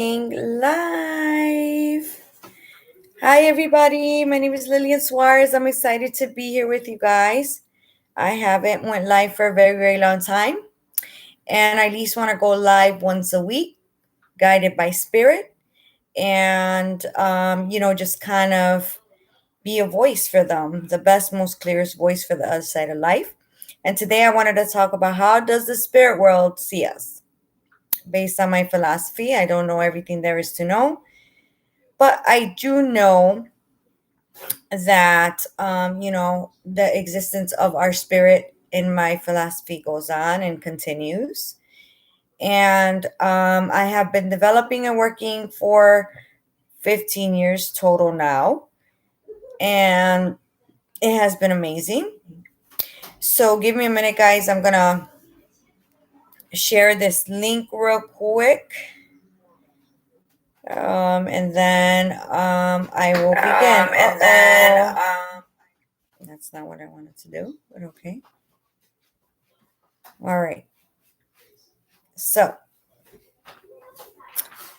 Live. Hi, everybody. My name is Lillian Suarez. I'm excited to be here with you guys. I haven't went live for a very, very long time, and I at least want to go live once a week, guided by spirit, and just kind of be a voice for them, the best, most clearest voice for the other side of life. And today, I wanted to talk about how does the spirit world see us. Based on my philosophy, I don't know everything there is to know. But I do know that, the existence of our spirit in my philosophy goes on and continues. And I have been developing and working for 15 years total now. And it has been amazing. So give me a minute, guys. I'm going to share this link real quick. And then I will begin. That's not what I wanted to do, but okay. All right. So,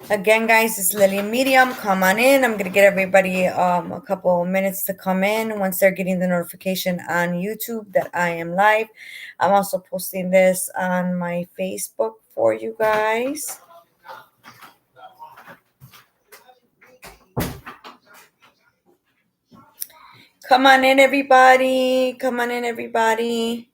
again, guys, it's Lillian Medium. Come on in. I'm going to get everybody a couple minutes to come in once they're getting the notification on YouTube that I am live. I'm also posting this on my Facebook for you guys. Come on in, everybody. Come on in, everybody.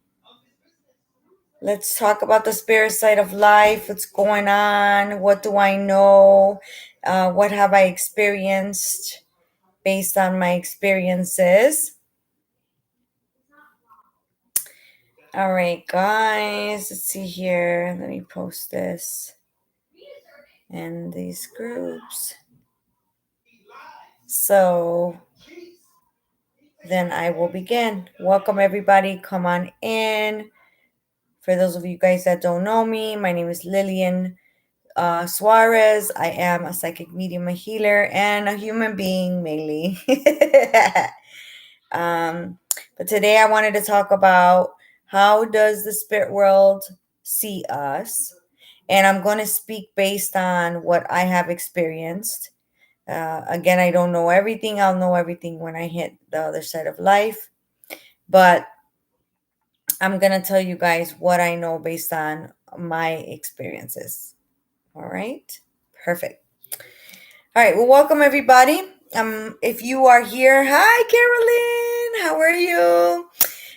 Let's talk about the spirit side of life. What's going on? What do I know? What have I experienced based on my experiences? All right, guys. Let's see here. Let me post this in these groups. So then I will begin. Welcome, everybody. Come on in. For those of you guys that don't know me, my name is Lillian Suarez. I am a psychic medium, a healer, and a human being mainly. But today I wanted to talk about how does the spirit world see us? And I'm going to speak based on what I have experienced. Again, I don't know everything. I'll know everything when I hit the other side of life. But I'm going to tell you guys what I know based on my experiences. All right. Perfect. All right. Well, welcome everybody. If you are here, hi Carolyn. How are you?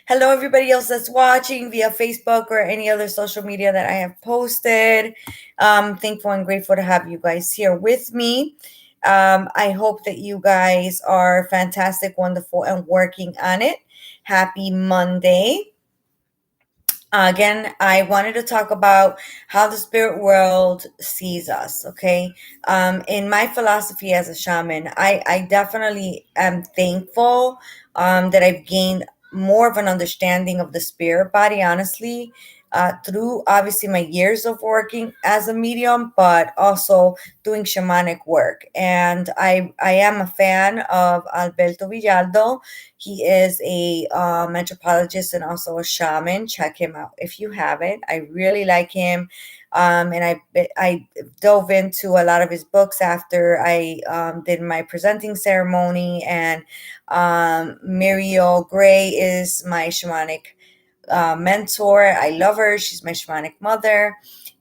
Hello, everybody else that's watching via Facebook or any other social media that I have posted. Thankful and grateful to have you guys here with me. I hope that you guys are fantastic, wonderful, and working on it. Happy Monday. Again, I wanted to talk about how the spirit world sees us, okay? In my philosophy as a shaman, I definitely am thankful that I've gained more of an understanding of the spirit body, honestly, through obviously my years of working as a medium, but also doing shamanic work. And I am a fan of Alberto Villaldo. He is a anthropologist and also a shaman. Check him out if you haven't. I really like him. And I dove into a lot of his books after I did my presenting ceremony. And Muriel Gray is my shamanic mentor. I love her. She's my shamanic mother.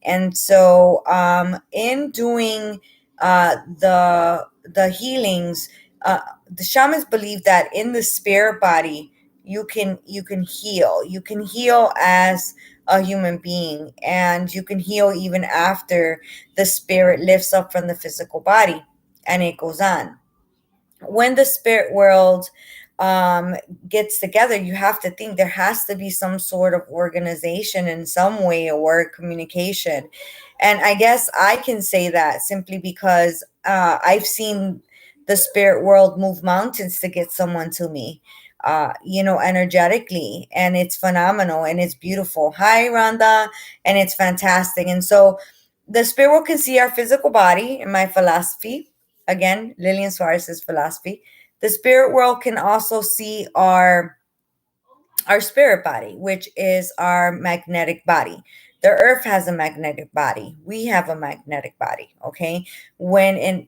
And so in doing the healings, the shamans believe that in the spirit body you can heal. You can heal as a human being, and you can heal even after the spirit lifts up from the physical body, and it goes on. When the spirit world gets together, you have to think there has to be some sort of organization in some way or communication. And I guess I can say that simply because I've seen the spirit world move mountains to get someone to me, energetically. And it's phenomenal and it's beautiful. Hi, Rhonda. And it's fantastic. And so the spirit world can see our physical body in my philosophy. Again, Lillian Suarez's philosophy. The spirit world can also see our spirit body, which is our magnetic body. The earth has a magnetic body. We have a magnetic body. Okay. When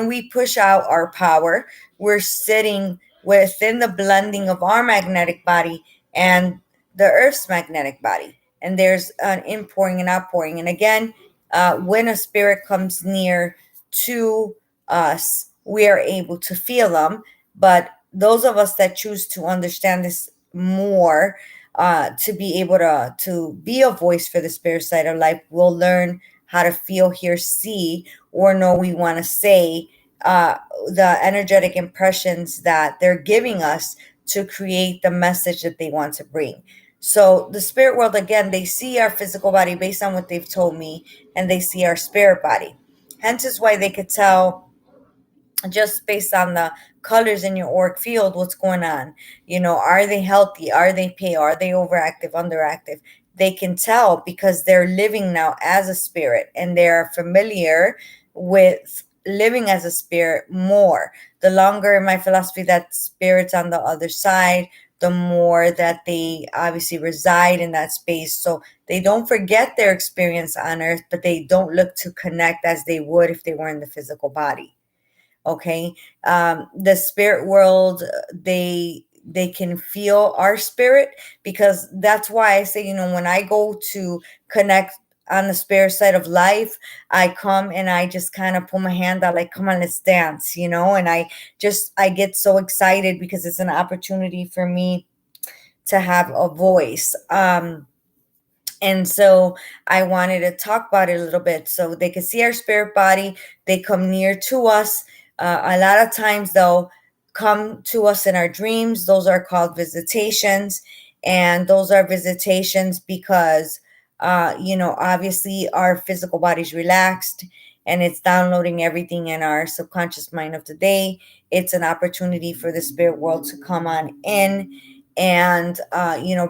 we push out our power, we're sitting within the blending of our magnetic body and the earth's magnetic body. And there's an inpouring and outpouring. And again, when a spirit comes near to us, we are able to feel them. But those of us that choose to understand this more, to be able to be a voice for the spirit side of life, will learn how to feel, hear, see, or know we want to say uh, the energetic impressions that they're giving us to create the message that they want to bring. So the spirit world, again, they see our physical body based on what they've told me, and they see our spirit body. Hence is why they could tell just based on the colors in your auric field what's going on. Are they healthy, are they pale, are they overactive, underactive? They can tell because they're living now as a spirit, and they're familiar with living as a spirit more. The longer, in my philosophy, that spirit's on the other side, the more that they obviously reside in that space. So they don't forget their experience on earth, but they don't look to connect as they would if they were in the physical body. Okay. The spirit world, they can feel our spirit, because that's why I say, when I go to connect on the spirit side of life, I come and I just kind of put my hand out like, come on, let's dance, and I get so excited because it's an opportunity for me to have a voice. And so I wanted to talk about it a little bit so they can see our spirit body. They come near to us. A lot of times they'll come to us in our dreams. Those are called visitations. And those are visitations because, obviously our physical body's relaxed and it's downloading everything in our subconscious mind of the day. It's an opportunity for the spirit world to come on in and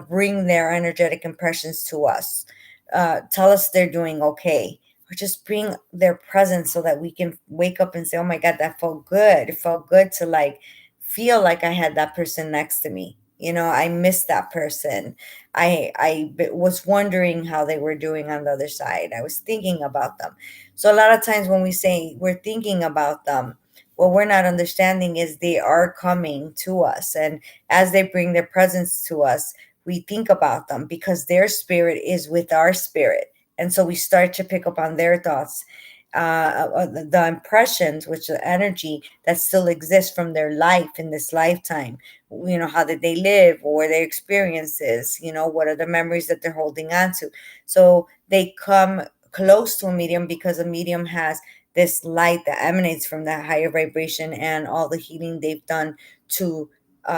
bring their energetic impressions to us, tell us they're doing okay, or just bring their presence so that we can wake up and say, oh my god, that felt good. It felt good to like feel like I had that person next to me. I missed that person. Was wondering how they were doing on the other side. I was thinking about them. So a lot of times when we say we're thinking about them, what we're not understanding is they are coming to us, and as they bring their presence to us, we think about them because their spirit is with our spirit. And so we start to pick up on their thoughts, the impressions, which the energy that still exists from their life in this lifetime. How did they live? What were their experiences? What are the memories that they're holding on to? So they come close to a medium because a medium has this light that emanates from that higher vibration and all the healing they've done to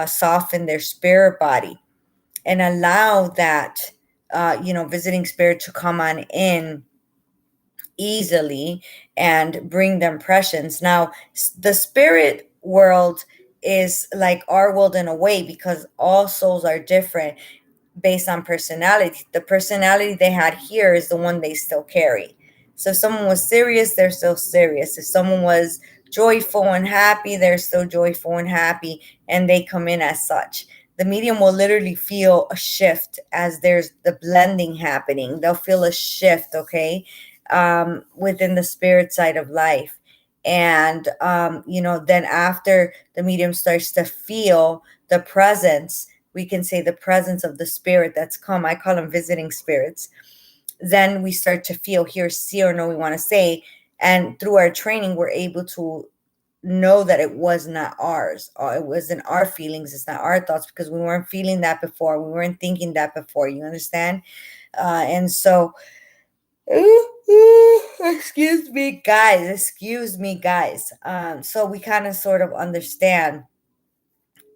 soften their spirit body and allow that visiting spirit to come on in easily and bring the impressions. Now the spirit world is like our world in a way, because all souls are different based on personality. The personality they had here is the one they still carry. So if someone was serious, they're still serious. If someone was joyful and happy, they're still joyful and happy, and they come in as such. The medium will literally feel a shift as there's the blending happening. They'll feel a shift, okay, within the spirit side of life. And, then after the medium starts to feel the presence, we can say the presence of the spirit that's come. I call them visiting spirits. Then we start to feel, hear, see, or know we want to say. And through our training, we're able to know that it was not ours. Or it wasn't our feelings. It's not our thoughts, because we weren't feeling that before. We weren't thinking that before. You understand? And so, excuse me, guys. Excuse me, guys. So we kind of sort of understand,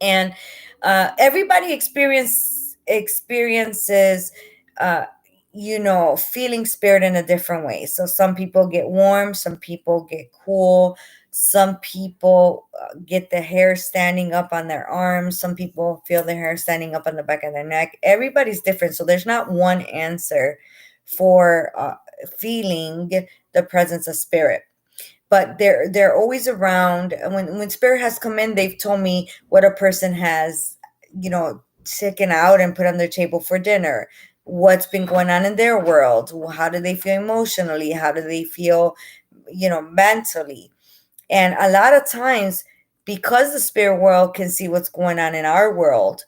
and everybody experiences feeling spirit in a different way. So some people get warm, some people get cool, some people get the hair standing up on their arms, some people feel the hair standing up on the back of their neck. Everybody's different, so there's not one answer for feeling the presence of spirit, but they're always around. And when spirit has come in, they've told me what a person has taken out and put on their table for dinner. what's been going on in their world. How do they feel emotionally? How do they feel, mentally? And a lot of times, because the spirit world can see what's going on in our world,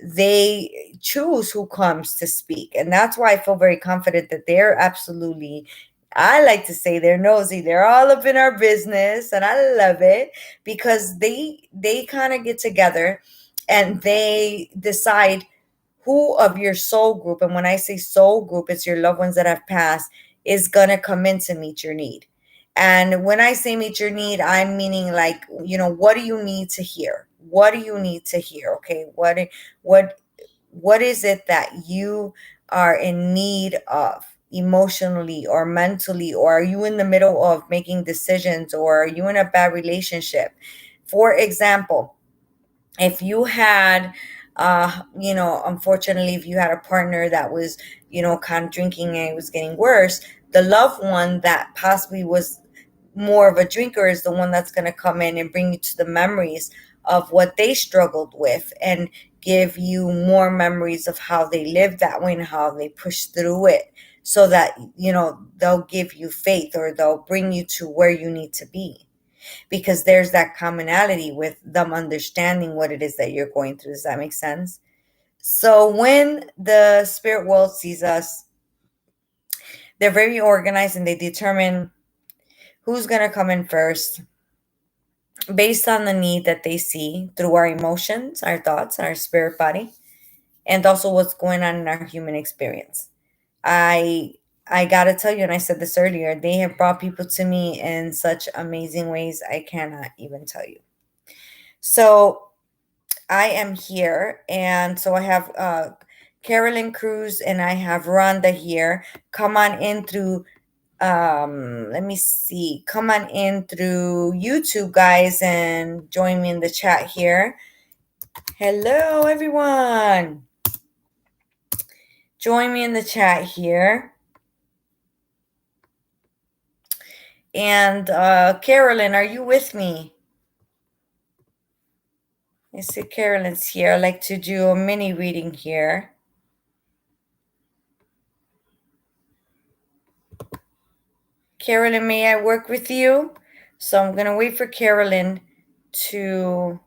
they choose who comes to speak. And that's why I feel very confident that they're absolutely, I like to say they're nosy. They're all up in our business, and I love it because they kind of get together and they decide who of your soul group, and when I say soul group, it's your loved ones that have passed, is going to come in to meet your need. And when I say meet your need, I'm meaning like, what do you need to hear? What do you need to hear? Okay. What what is it that you are in need of emotionally or mentally, or are you in the middle of making decisions, or are you in a bad relationship? For example, if you had unfortunately, if you had a partner that was kind of drinking and it was getting worse, the loved one that possibly was more of a drinker is the one that's going to come in and bring you to the memories of what they struggled with, and give you more memories of how they lived that way and how they pushed through it, so that they'll give you faith, or they'll bring you to where you need to be, because there's that commonality with them understanding what it is that you're going through. Does that make sense? So when the spirit world sees us, they're very organized and they determine who's going to come in first based on the need that they see through our emotions, our thoughts, our spirit body, and also what's going on in our human experience. I I gotta tell you, and I said this earlier, they have brought people to me in such amazing ways I cannot even tell you. So I am here, and so I have Carolyn Cruz and I have Rhonda here. Come on in through let me see. Come on in through YouTube, guys, and join me in the chat here. Hello, everyone. Join me in the chat here. And Carolyn, are you with me? I see Carolyn's here. I'd like to do a mini reading here. Carolyn, may I work with you? So I'm going to wait for Carolyn to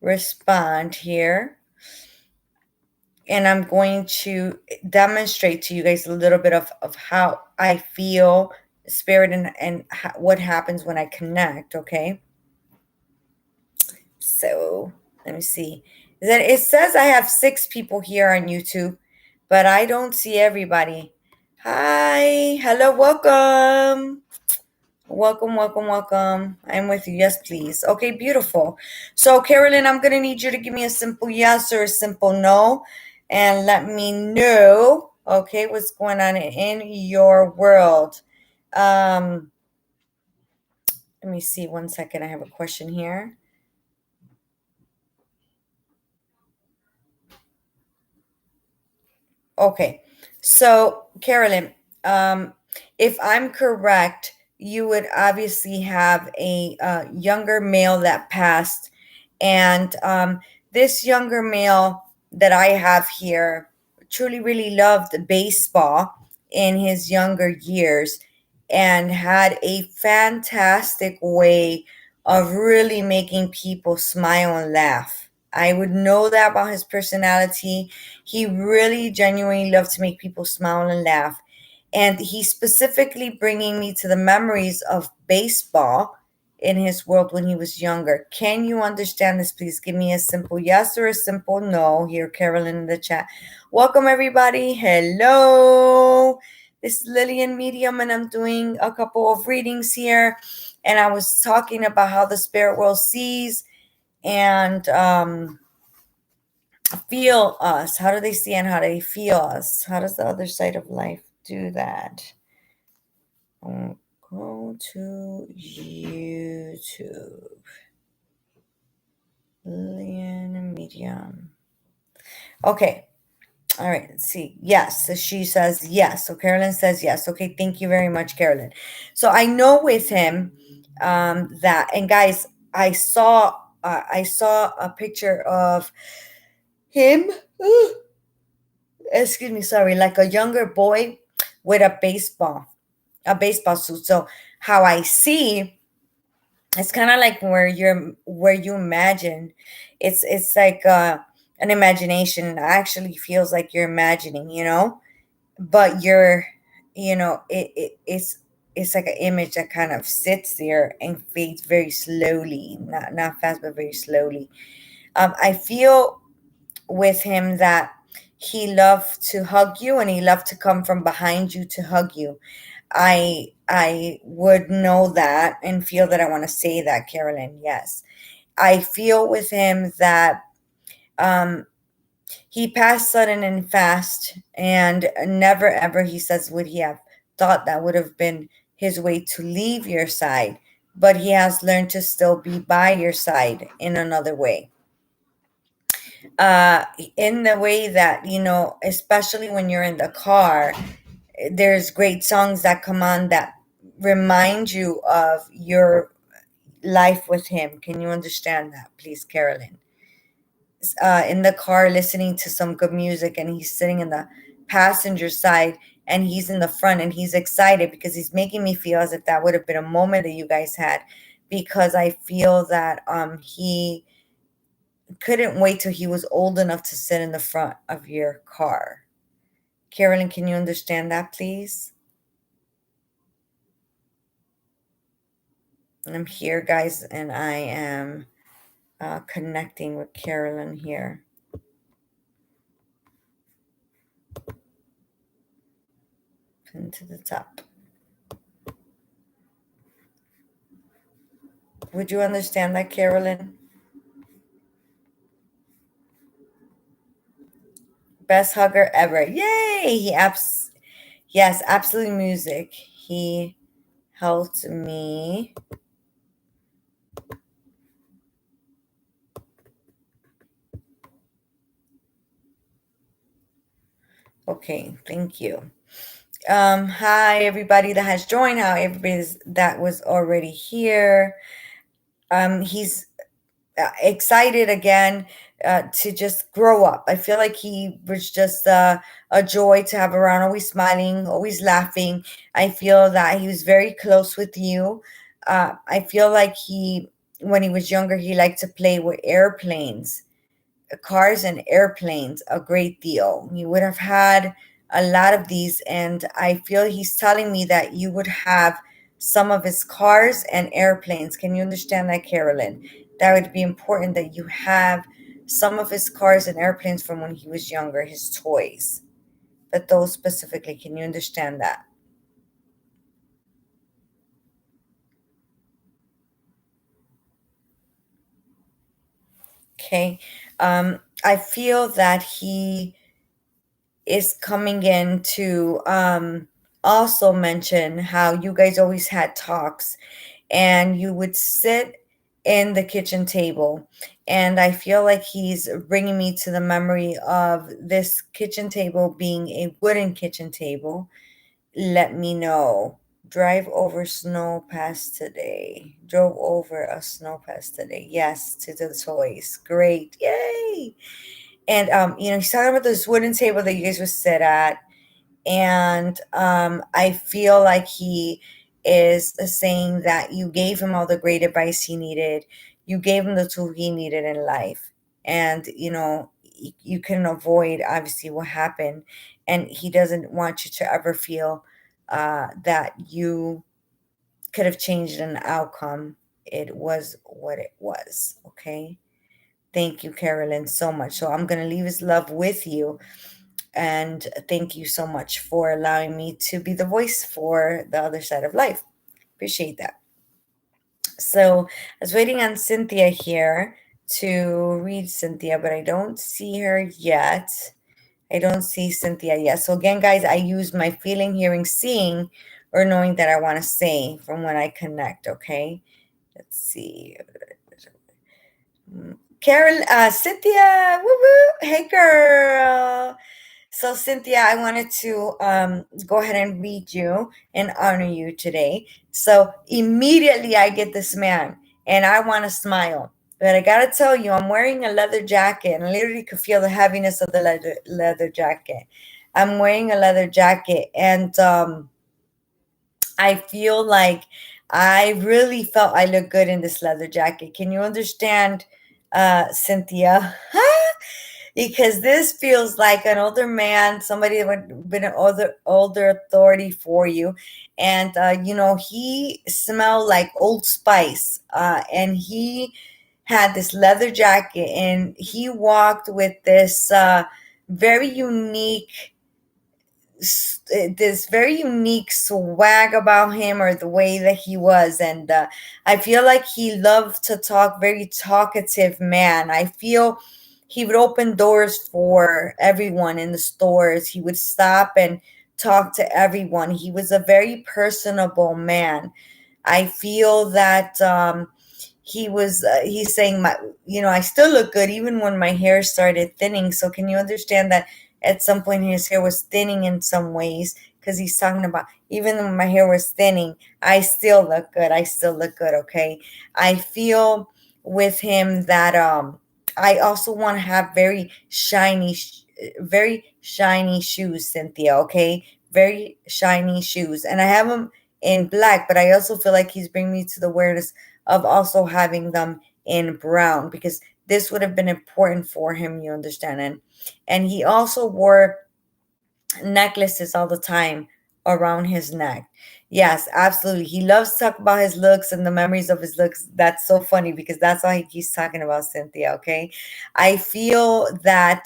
respond here. And I'm going to demonstrate to you guys a little bit of how I feel spirit, and what happens when I connect, okay? So let me see. Then it says I have 6 people here on YouTube, but I don't see everybody. Hi, hello, welcome. Welcome, welcome, welcome. I'm with you. Yes, please. Okay, beautiful. So, Carolyn, I'm going to need you to give me a simple yes or a simple no, and let me know, okay, what's going on in your world. Let me see. One second. I have a question here. Okay. So, Carolyn, if I'm correct, you would obviously have a younger male that passed. And this younger male that I have here truly, really loved baseball in his younger years and had a fantastic way of really making people smile and laugh. I would know that about his personality. He really genuinely loved to make people smile and laugh. And he's specifically bringing me to the memories of baseball in his world when he was younger. Can you understand this? Please give me a simple yes or a simple no. Here, Carolyn in the chat. Welcome, everybody. Hello. This is Lillian Medium, and I'm doing a couple of readings here. And I was talking about how the spirit world sees and feel us. How do they see and how do they feel us? How does the other side of life do that? Go to YouTube. Lillian Medium. Okay. All right. Let's see. Yes. So she says yes. So Carolyn says yes. Okay. Thank you very much, Carolyn. So I know with him that, and guys, I saw a picture of him. excuse me, sorry, like a younger boy with a baseball suit. So how I see, it's kind of like where you imagine, it's like an imagination. It actually feels like you're imagining, but you're, it's like an image that kind of sits there and fades very slowly, not fast, but very slowly. I feel with him that he loved to hug you, and he loved to come from behind you to hug you. I would know that and feel that I want to say that, Carolyn. Yes. I feel with him that um he passed sudden and fast, and never ever, he says, would he have thought that would have been his way to leave your side, but he has learned to still be by your side in another way. uh in the way that, especially when you're in the car, there's great songs that come on that remind you of your life with him. Can you understand that, please, Carolyn? In the car listening to some good music, and he's sitting in the passenger side, and he's in the front, and he's excited because he's making me feel as if that would have been a moment that you guys had, because I feel that he couldn't wait till he was old enough to sit in the front of your car. Carolyn, can you understand that, please? I'm here, guys, and I am connecting with Carolyn here. Pin to the top. Would you understand that, Carolyn? Best hugger ever. Yay! Yes, absolutely music. He helped me. Okay, thank you. Hi everybody that has joined. Hi everybody that was already here. He's excited again to just grow up. I feel like he was just a joy to have around, always smiling, always laughing. I feel that he was very close with you. I feel like when he was younger, he liked to play with airplanes, cars and airplanes a great deal. You would have had a lot of these, and I feel he's telling me that you would have some of his cars and airplanes. Can you understand that, Carolyn? That would be important that you have some of his cars and airplanes from when he was younger, his toys. But those specifically, can you understand that? Okay. I feel that he is coming in to also mention how you guys always had talks, and you would sit in the kitchen table. And I feel like he's bringing me to the memory of this kitchen table being a wooden kitchen table. Let me know. Drive over snow past today. Drove over a snow past today. Yes, to the toys. Great. Yay. And he's talking about this wooden table that you guys would sit at, and I feel like he is saying that you gave him all the great advice he needed. You gave him the tool he needed in life, and you can avoid obviously what happened, and he doesn't want you to ever feel that you could have changed an outcome. It was what it was. Okay. Thank you, Carolyn, so much. So I'm going to leave his love with you. And thank you so much for allowing me to be the voice for the other side of life. Appreciate that. So I was waiting on Cynthia here to read Cynthia, but I don't see her yet. I don't see Cynthia yet. So again, guys, I use my feeling, hearing, seeing, or knowing that I want to say from when I connect. Okay. Let's see. Carol, Cynthia, woo woo. Hey, girl. So, Cynthia, I wanted to go ahead and read you and honor you today. So, immediately I get this man, and I want to smile. But I gotta tell you, I'm wearing a leather jacket, and I literally could feel the heaviness of the leather jacket. I'm wearing a leather jacket, and I feel like I really felt I look good in this leather jacket. Can you understand, Cynthia? Because this feels like an older man, somebody that would been an older authority for you, and he smelled like Old Spice, and he had this leather jacket, and he walked with this very unique this very unique swag about him, or the way that he was. And I feel like he loved to talk, very talkative man. I feel he would open doors for everyone in the stores. He would stop and talk to everyone. He was a very personable man. I feel that he's saying, my, I still look good even when my hair started thinning. So can you understand that at some point his hair was thinning in some ways, because he's talking about, even when my hair was thinning, I still look good. I still look good. Okay. I feel with him that I also want to have very shiny shoes, Cynthia. Okay. Very shiny shoes. And I have them in black, but I also feel like he's bringing me to the awareness of also having them in brown, because this would have been important for him, you understand. And he also wore necklaces all the time around his neck. Yes, absolutely. He loves to talk about his looks and the memories of his looks. That's so funny, because that's all he keeps talking about, Cynthia. Okay, I feel that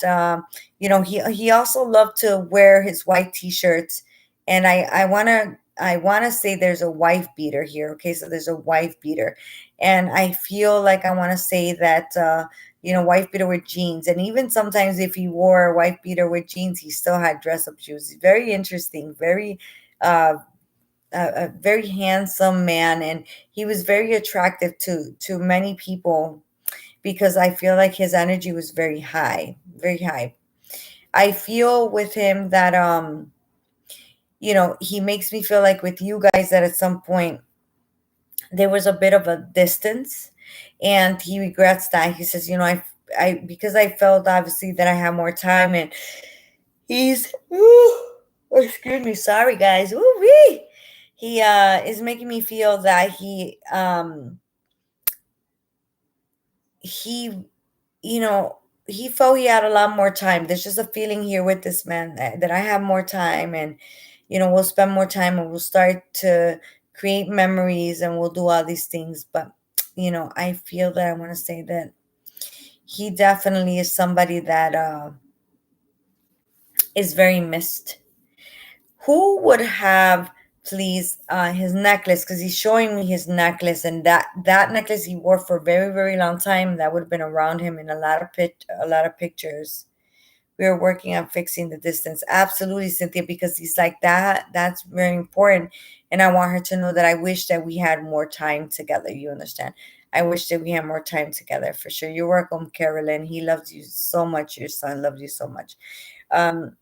he also loved to wear his white t-shirts, and I wanna say there's a wife beater here. Okay, so there's a wife beater, and I feel like I want to say that. Wife beater with jeans. And even sometimes if he wore a wife beater with jeans, he still had dress up shoes. He's very interesting, uh, a very handsome man. And he was very attractive to many people, because I feel like his energy was very high, very high. I feel with him that, he makes me feel like with you guys that at some point there was a bit of a distance, and he regrets that. He says, I because I felt obviously that I have more time, and he's excuse me, sorry guys. Ooh wee. He is making me feel that he you know he felt he had a lot more time. There's just a feeling here with this man that I have more time, and we'll spend more time, and we'll start to create memories, and we'll do all these things. But I feel that I want to say that he definitely is somebody that is very missed. Who would have, please, his necklace? Because he's showing me his necklace, and that necklace he wore for a very very long time. That would have been around him in a lot of pictures. We are working on fixing the distance. Absolutely, Cynthia, because he's like that. That's very important, and I want her to know that I wish that we had more time together. You understand? I wish that we had more time together for sure. You're welcome, Carolyn. He loves you so much. Your son loves you so much. Um,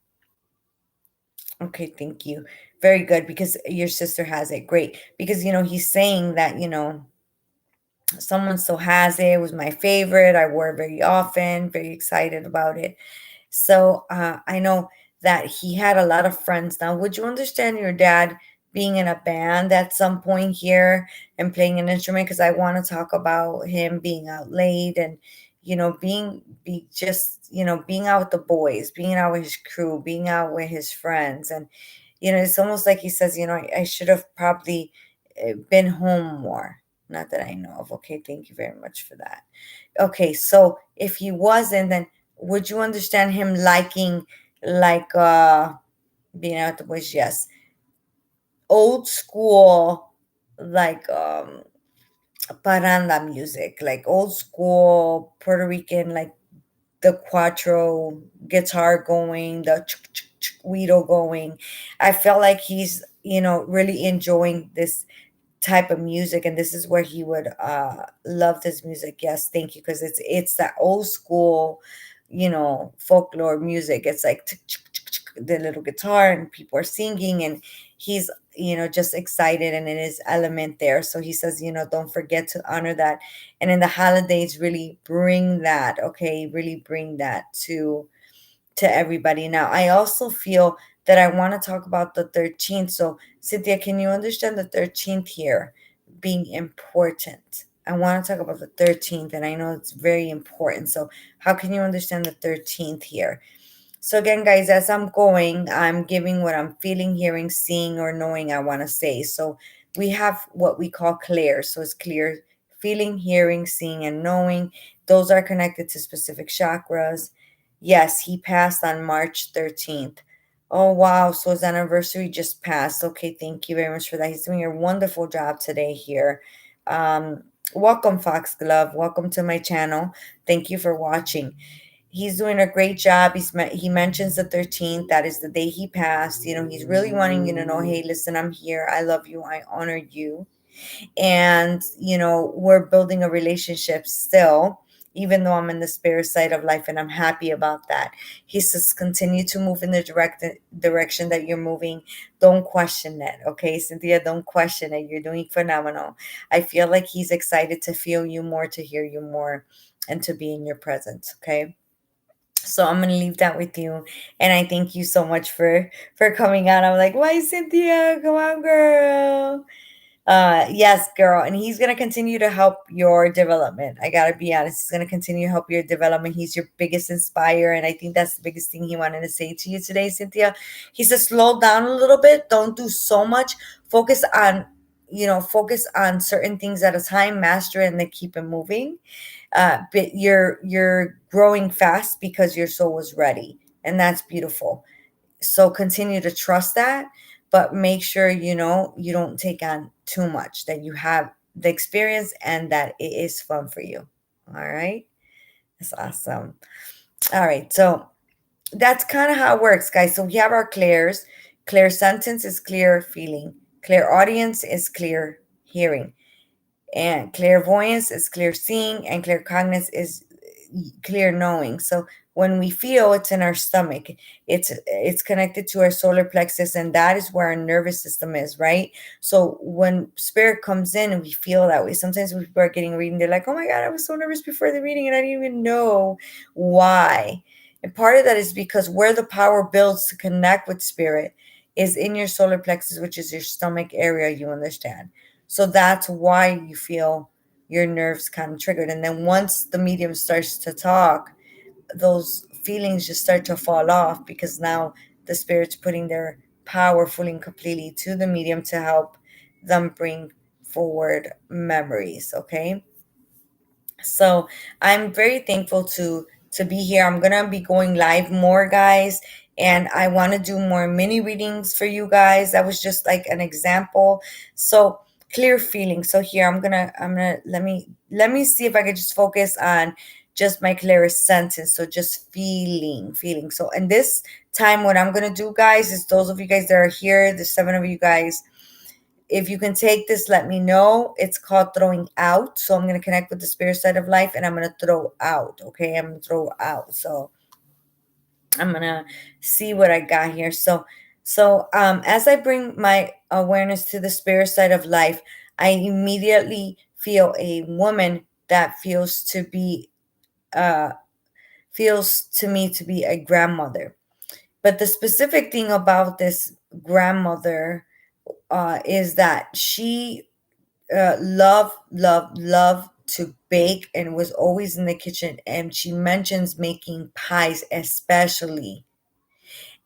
Okay, thank you. Very good, because your sister has it. Great. Because he's saying that, someone still has it. It was my favorite. I wore it very often, very excited about it. So I know that he had a lot of friends. Now, would you understand your dad being in a band at some point here and playing an instrument? Because I want to talk about him being out late, and being out with the boys, being out with his crew, being out with his friends. And it's almost like he says, I should have probably been home more. Not that I know of. Okay, thank you very much for that. Okay, so if he wasn't, then would you understand him liking, like, being out the bush? Yes, old school, like, paranda music, like old school Puerto Rican, like the cuatro guitar going, the guido going. I felt like he's really enjoying this type of music, and this is where he would love this music. Yes, thank you, because it's that old school folklore music. It's like the little guitar, and people are singing, and he's just excited and in his element there. So he says, don't forget to honor that. And in the holidays, really bring that, okay? Really bring that to everybody. Now, I also feel that I want to talk about the 13th. So, Cynthia, can you understand the 13th here being important? I want to talk about the 13th, and I know it's very important. So, how can you understand the 13th here? So again, guys, as I'm going, I'm giving what I'm feeling, hearing, seeing, or knowing I want to say. So we have what we call clear. So it's clear feeling, hearing, seeing, and knowing. Those are connected to specific chakras. Yes, he passed on March 13th. Oh, wow. So his anniversary just passed. Okay, thank you very much for that. He's doing a wonderful job today here. Welcome, Foxglove. Welcome to my channel. Thank you for watching. He's doing a great job. He mentions the 13th. That is the day he passed. He's really wanting you to know, hey, listen, I'm here. I love you. I honor you. And we're building a relationship still, even though I'm in the spirit side of life, and I'm happy about that. He says, continue to move in the direction that you're moving. Don't question it. Okay, Cynthia, don't question it. You're doing phenomenal. I feel like he's excited to feel you more, to hear you more, and to be in your presence. Okay, so I'm gonna leave that with you, and I thank you so much for coming out. I'm like, why, Cynthia? Come on, girl. Yes, girl, and he's gonna continue to help your development. I gotta be honest, he's gonna continue to help your development. He's your biggest inspire, and I think that's the biggest thing he wanted to say to you today, Cynthia. He says, slow down a little bit. Don't do so much. Focus on focus on certain things at a time, master it, and then keep it moving. But you're growing fast because your soul was ready, and that's beautiful. So continue to trust that, but make sure you don't take on too much, that you have the experience and that it is fun for you. All right, that's awesome. All right, so that's kind of how it works, guys. So we have our clears. Clear sentence is clear feeling, clear audience is clear hearing, and clairvoyance is clear seeing, and claircognizance is clear knowing. So when we feel, it's in our stomach, it's connected to our solar plexus, and that is where our nervous system is, right? So when spirit comes in and we feel that way, sometimes when people are getting reading, they're like, oh my god, I was so nervous before the reading and I didn't even know why. And part of that is because where the power builds to connect with spirit is in your solar plexus, which is your stomach area, you understand. So that's why you feel your nerves kind of triggered. And then once the medium starts to talk, those feelings just start to fall off, because now the spirit's putting their power fully and completely to the medium to help them bring forward memories. Okay, so I'm very thankful to be here. I'm gonna be going live more, guys, and I want to do more mini readings for you guys. That was just like an example. So clear feeling. So here I'm gonna let me see if I could just focus on just my clearest sentence. So just feeling. So in this time, what I'm gonna do, guys, is those of you guys that are here, the 7 of you guys, if you can take this, let me know. It's called throwing out. So I'm going to connect with the spirit side of life, and I'm going to throw out. Okay, I'm going to throw out. So I'm going to see what I got here. So as I bring my awareness to the spirit side of life, I immediately feel a woman that feels to me to be a grandmother. But the specific thing about this grandmother is that she love to bake and was always in the kitchen, and she mentions making pies especially,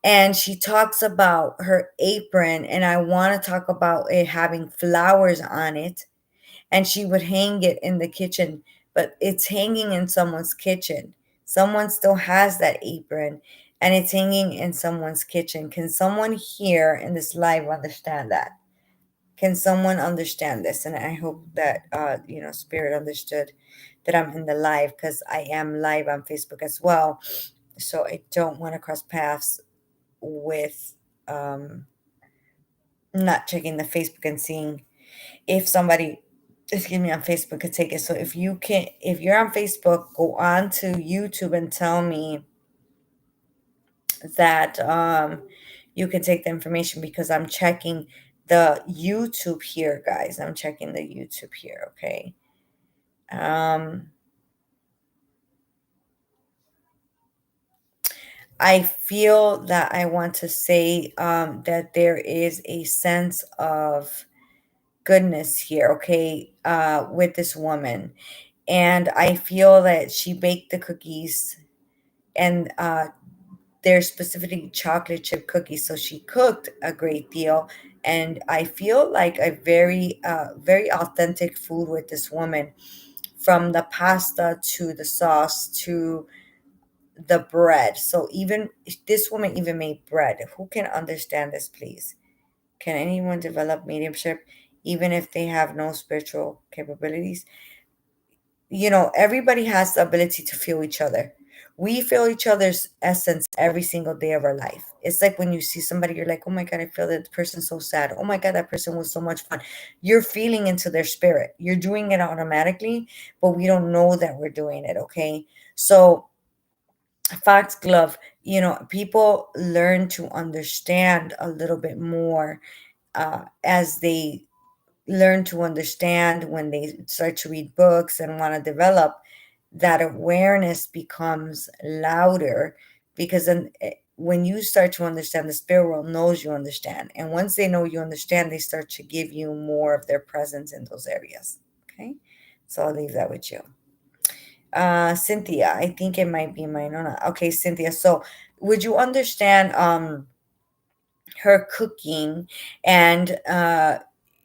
and she talks about her apron, and I want to talk about it having flowers on it, and she would hang it in the kitchen, but it's hanging in someone's kitchen. Someone still has that apron, and it's hanging in someone's kitchen. Can someone here in this live understand that? Can someone understand this? And I hope that Spirit understood that I'm in the live, because I am live on Facebook as well. So I don't want to cross paths with not checking the Facebook and seeing if somebody, excuse me, on Facebook could take it. So if you're on Facebook, go on to YouTube and tell me that you can take the information, because I'm checking the YouTube here, guys. I'm checking the YouTube here, okay? Um, I feel that I want to say that there is a sense of goodness here, okay, with this woman. And I feel that she baked the cookies, and they're specifically chocolate chip cookies. So she cooked a great deal. And I feel like a very authentic food with this woman, from the pasta to the sauce to the bread. So even this woman even made bread. Who can understand this, please? Can anyone develop mediumship even if they have no spiritual capabilities? Everybody has the ability to feel each other. We feel each other's essence every single day of our life. It's like when you see somebody, you're like, oh my God, I feel that person's so sad. Oh my God, that person was so much fun. You're feeling into their spirit. You're doing it automatically, but we don't know that we're doing it. Okay. So, Foxglove, people learn to understand a little bit more as they learn to understand, when they start to read books and want to develop that awareness becomes louder, because then when you start to understand, the spirit world knows you understand, and once they know you understand, they start to give you more of their presence in those areas. Okay, so I'll leave that with you. Cynthia, I think it might be mine or not. Okay, Cynthia, so would you understand her cooking, and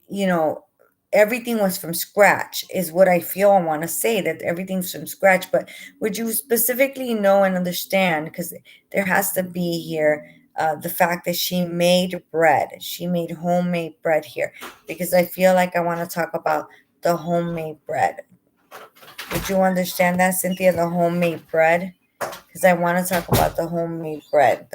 you know everything was from scratch, is what I feel. I want to say that everything's from scratch, but would you specifically know and understand, because there has to be here the fact that she made homemade bread here, because I feel like I want to talk about the homemade bread. Would you understand that, Cynthia, the homemade bread? Because I want to talk about the homemade bread.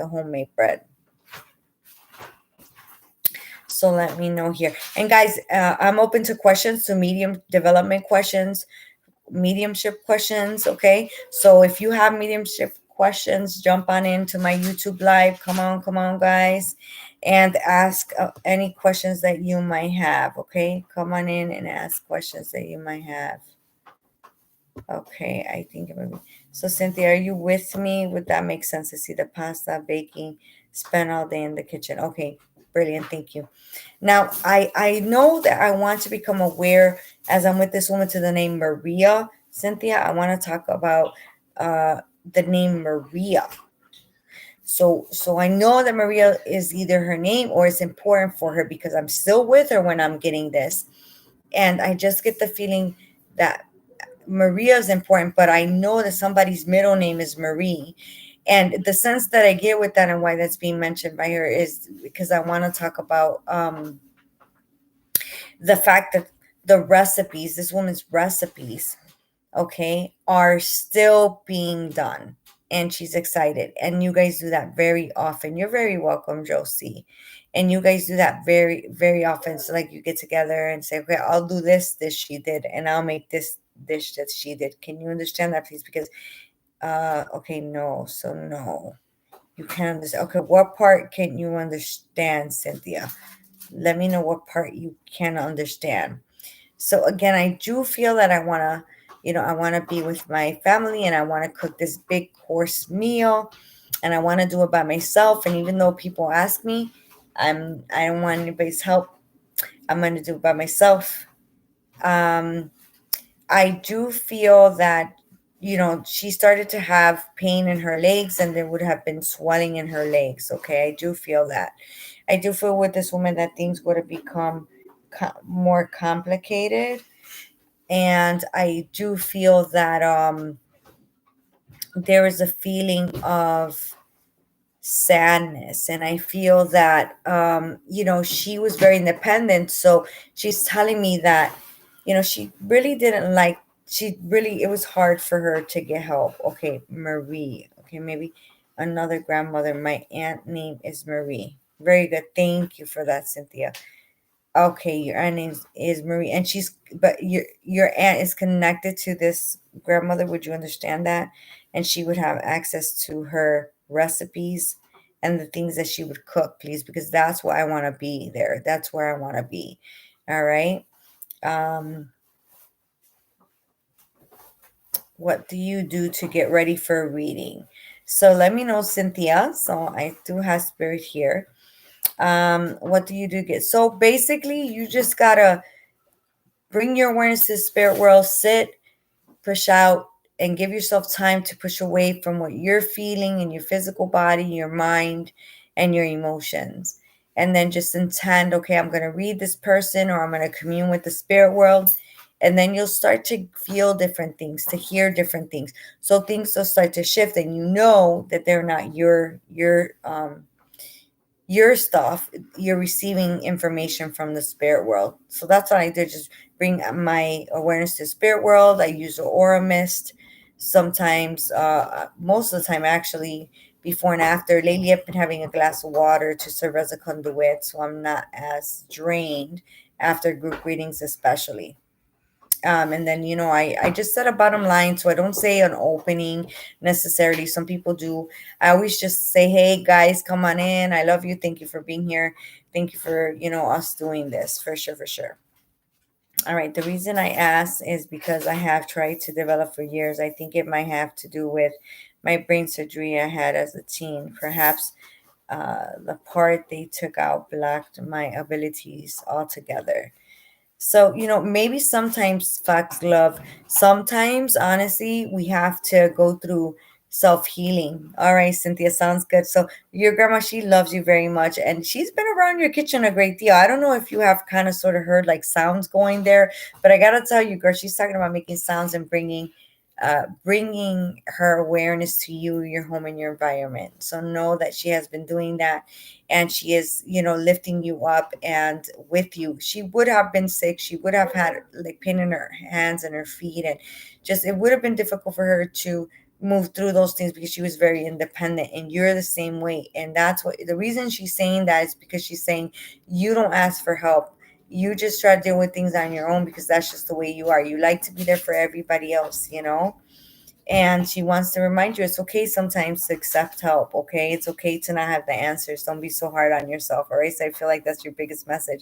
So let me know here. And guys, I'm open to questions, to medium development questions, mediumship questions. Okay. So if you have mediumship questions, jump on into my YouTube live. Come on, guys, and ask any questions that you might have. Okay. Come on in and ask questions that you might have. Okay, I think it might be. So, Cynthia, are you with me? Would that make sense to see the pasta baking, spend all day in the kitchen? Okay, brilliant. Thank you. Now, I know that I want to become aware, as I'm with this woman, to the name Maria. Cynthia, I want to talk about the name Maria. So I know that Maria is either her name or it's important for her, because I'm still with her when I'm getting this. And I just get the feeling that Maria is important, but I know that somebody's middle name is Marie. And the sense that I get with that, and why that's being mentioned by her, is because I want to talk about the fact that the recipes, this woman's recipes, okay, are still being done. And she's excited. And you guys do that very often. You're very welcome, Josie. And you guys do that very, very often. So, like, you get together and say, okay, I'll do this dish she did, and I'll make this dish that she did. Can you understand that, please? Because, okay, no. So, no. You can't understand. Okay, what part can you understand, Cynthia? Let me know what part you can understand. So again, I do feel that I want to be with my family, and I want to cook this big course meal, and I want to do it by myself. And even though people ask me, I don't want anybody's help. I'm going to do it by myself. Um, I do feel that, she started to have pain in her legs, and there would have been swelling in her legs. Okay, I do feel that. I do feel with this woman that things would have become more complicated. And I do feel that there is a feeling of sadness, and I feel that she was very independent. So she's telling me that she really didn't like she really it was hard for her to get help. Okay, Marie. Okay, maybe another grandmother. My aunt name is Marie. Very good, thank you for that, Cynthia. Okay, your aunt is Marie, and but your aunt is connected to this grandmother. Would you understand that? And she would have access to her recipes, and the things that she would cook, please, because that's what I want to be there. That's where I want to be. All right. Um, what do you do to get ready for a reading? So let me know, Cynthia. So I do have spirit here. What do you do get? So basically, you just gotta bring your awareness to the spirit world, sit, push out, and give yourself time to push away from what you're feeling in your physical body, your mind, and your emotions. And then just intend, okay, I'm going to read this person, or I'm going to commune with the spirit world. And then you'll start to feel different things, to hear different things. So things will start to shift, and you know that they're not your stuff. You're receiving information from the spirit world. So that's what I did, just bring my awareness to the spirit world. I use the aura mist sometimes, most of the time actually, before and after. Lately I've been having a glass of water to serve as a conduit, so I'm not as drained after group readings especially. And then, I just set a bottom line, so I don't say an opening necessarily. Some people do. I always just say, hey guys, come on in, I love you, thank you for being here, thank you for us doing this, for sure, for sure. All right, the reason I asked is because I have tried to develop for years. I think it might have to do with my brain surgery I had as a teen. Perhaps the part they took out blocked my abilities altogether. So, maybe sometimes, facts, love, sometimes, honestly, we have to go through self healing. All right, Cynthia, sounds good. So, your grandma, she loves you very much, and she's been around your kitchen a great deal. I don't know if you have kind of sort of heard like sounds going there, but I got to tell you, girl, she's talking about making sounds and bringing her awareness to you, your home, and your environment. So, know that she has been doing that, and she is lifting you up and with you. She would have been sick, she would have had like pain in her hands and her feet, and just it would have been difficult for her to move through those things because she was very independent, and you're the same way. And that's what the reason she's saying that is, because she's saying you don't ask for help, you just try to deal with things on your own, because that's just the way you are. You like to be there for everybody else. And she wants to remind you it's okay sometimes to accept help. Okay, it's okay to not have the answers. Don't be so hard on yourself. All right, so I feel like that's your biggest message.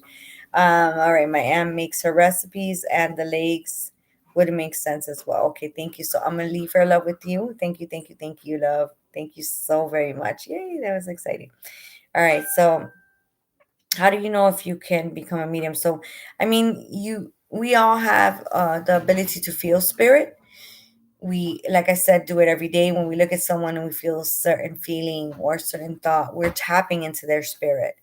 All right, my aunt makes her recipes, and the legs would make sense as well. Okay, thank you. So I'm gonna leave her love with you. Thank you, thank you, thank you, love. Thank you so very much. Yay, that was exciting. All right, so how do you know if you can become a medium? So I mean, we all have the ability to feel spirit. We, like I said, do it every day. When we look at someone and we feel a certain feeling or a certain thought, we're tapping into their spirit.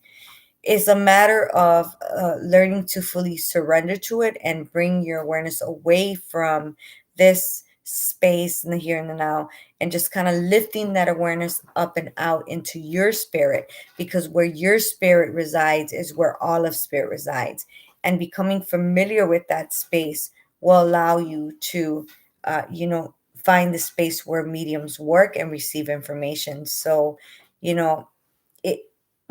It's a matter of learning to fully surrender to it and bring your awareness away from this space in the here and the now, and just kind of lifting that awareness up and out into your spirit, because where your spirit resides is where all of spirit resides. And becoming familiar with that space will allow you to find the space where mediums work and receive information. So you know it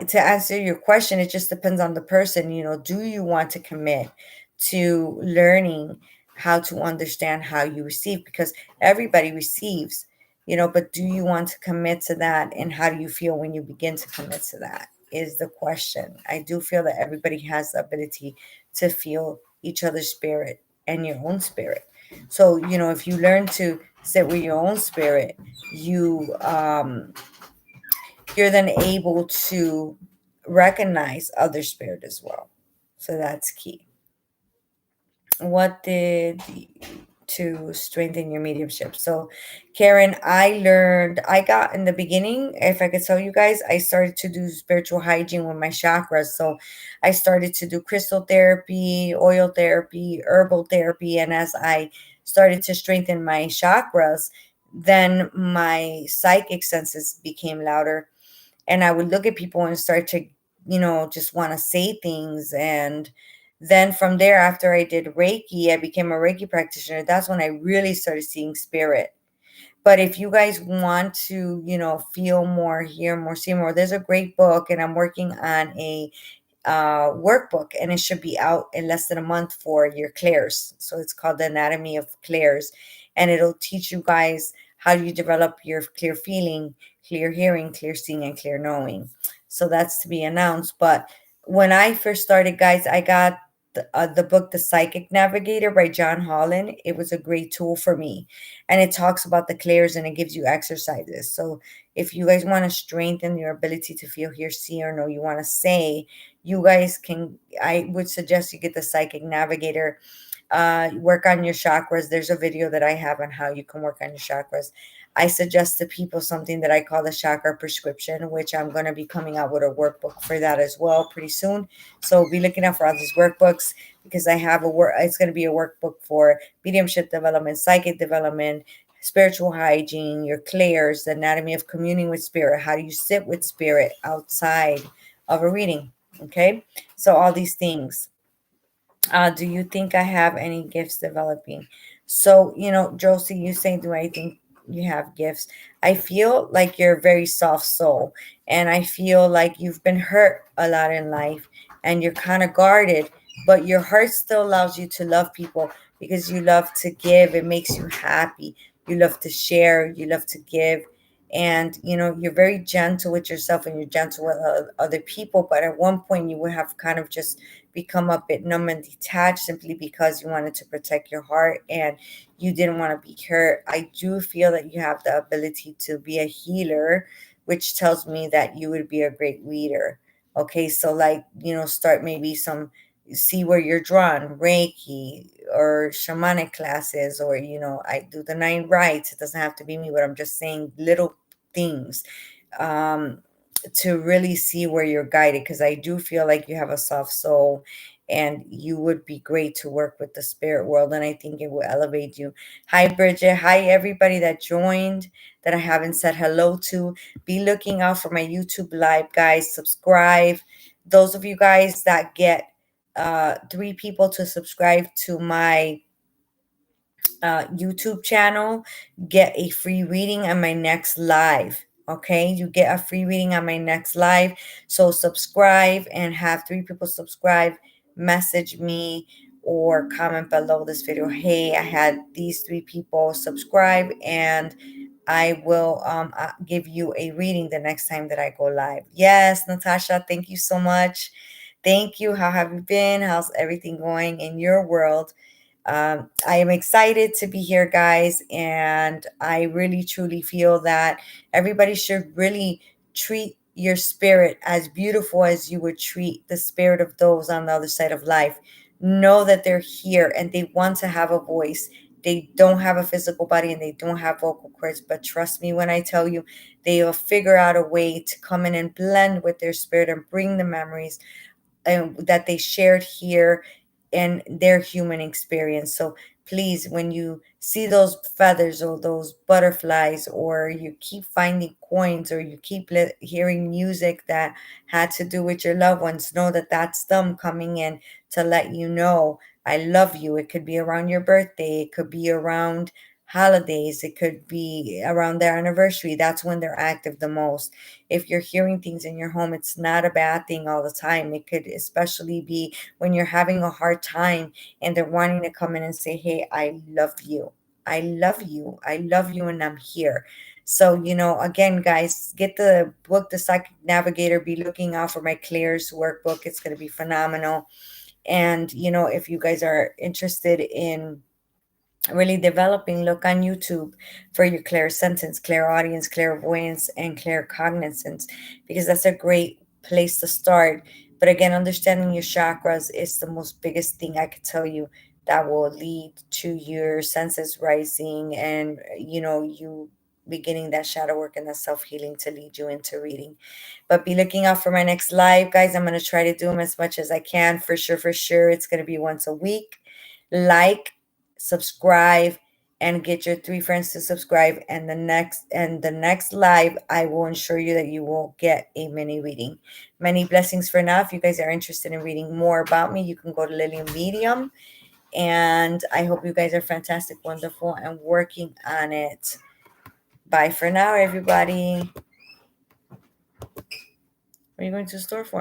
to answer your question, it just depends on the person. Do you want to commit to learning how to understand how you receive? Because everybody receives, but do you want to commit to that? And how do you feel when you begin to commit to that, is the question. I do feel that everybody has the ability to feel each other's spirit and your own spirit. So if you learn to sit with your own spirit, you're then able to recognize other spirit as well. So that's key. What did to strengthen your mediumship? So, Karen, I got in the beginning, if I could tell you guys, I started to do spiritual hygiene with my chakras. So, I started to do crystal therapy, oil therapy, herbal therapy. And as I started to strengthen my chakras, then my psychic senses became louder, and I would look at people and start to, just want to say things. And then from there, after I did Reiki, I became a Reiki practitioner. That's when I really started seeing spirit. But if you guys want to, feel more, hear more, see more, there's a great book, and I'm working on a workbook, and it should be out in less than a month for your clairs. So it's called The Anatomy of Clairs, and it'll teach you guys how do you develop your clear feeling, clear hearing, clear seeing, and clear knowing? So that's to be announced. But when I first started, guys, I got the book The Psychic Navigator by John Holland. It was a great tool for me, and it talks about the clairs and it gives you exercises. So if you guys want to strengthen your ability to feel, hear, see, or know, you want to say, you guys can, I would suggest you get the Psychic Navigator. Work on your chakras. There's a video that I have on how you can work on your chakras. I suggest to people something that I call the chakra prescription, which I'm going to be coming out with a workbook for that as well pretty soon. So be looking out for all these workbooks, because I have a work. It's going to be a workbook for mediumship development, psychic development, spiritual hygiene, your clairs, the anatomy of communing with spirit. How do you sit with spirit outside of a reading? Okay, so all these things. Do you think I have any gifts developing? So, Josie, you say, do I think you have gifts? I feel like you're a very soft soul, and I feel like you've been hurt a lot in life, and you're kind of guarded, but your heart still allows you to love people because you love to give. It makes you happy. You love to share, you love to give. And you're very gentle with yourself, and you're gentle with other people, but at one point you would have kind of just become a bit numb and detached simply because you wanted to protect your heart and you didn't want to be hurt. I do feel that you have the ability to be a healer, which tells me that you would be a great reader. Okay, so like, start maybe some, see where you're drawn, Reiki or shamanic classes, or I do the 9 rites. It doesn't have to be me, but I'm just saying little things. Um, to really see where you're guided, because I do feel like you have a soft soul and you would be great to work with the spirit world, and I think it will elevate you. Hi Bridget, hi everybody that joined that I haven't said hello to. Be looking out for my YouTube live, guys. Subscribe. Those of you guys that get 3 people to subscribe to my YouTube channel get a free reading on my next live. Okay, you get a free reading on my next live. So subscribe and have 3 people subscribe. Message me or comment below this video. Hey, I had these 3 people subscribe, and I will give you a reading the next time that I go live. Yes, Natasha, thank you so much. Thank you. How have you been? How's everything going in your world? I am excited to be here, guys, and I really truly feel that everybody should really treat your spirit as beautiful as you would treat the spirit of those on the other side of life. Know that they're here and they want to have a voice. They don't have a physical body and they don't have vocal cords, but trust me when I tell you, they will figure out a way to come in and blend with their spirit and bring the memories that they shared here in their human experience. So please, when you see those feathers or those butterflies, or you keep finding coins, or you keep hearing music that had to do with your loved ones, know that that's them coming in to let you know, I love you. It could be around your birthday, it could be around holidays, it could be around their anniversary. That's when they're active the most. If you're hearing things in your home, it's not a bad thing all the time. It could especially be when you're having a hard time and they're wanting to come in and say, hey, I love you. I love you. I love you, and I'm here. So, again, guys, get the book, The Psychic Navigator. Be looking out for my Clears workbook. It's going to be phenomenal. And, if you guys are interested in really developing, look on YouTube for your clairsentience, clairaudience, clairvoyance, and claircognizance, because that's a great place to start. But again, understanding your chakras is the most biggest thing I could tell you that will lead to your senses rising, and you beginning that shadow work and that self-healing to lead you into reading. But be looking out for my next live, guys. I'm going to try to do them as much as I can. For sure, for sure, it's going to be once a week. Like, subscribe, and get your 3 friends to subscribe, and the next live I will ensure you that you will get a mini reading. Many blessings for now. If you guys are interested in reading more about me, you can go to Lillian Medium, and I hope you guys are fantastic, wonderful, and working on it. Bye for now, everybody. What are you going to the store for?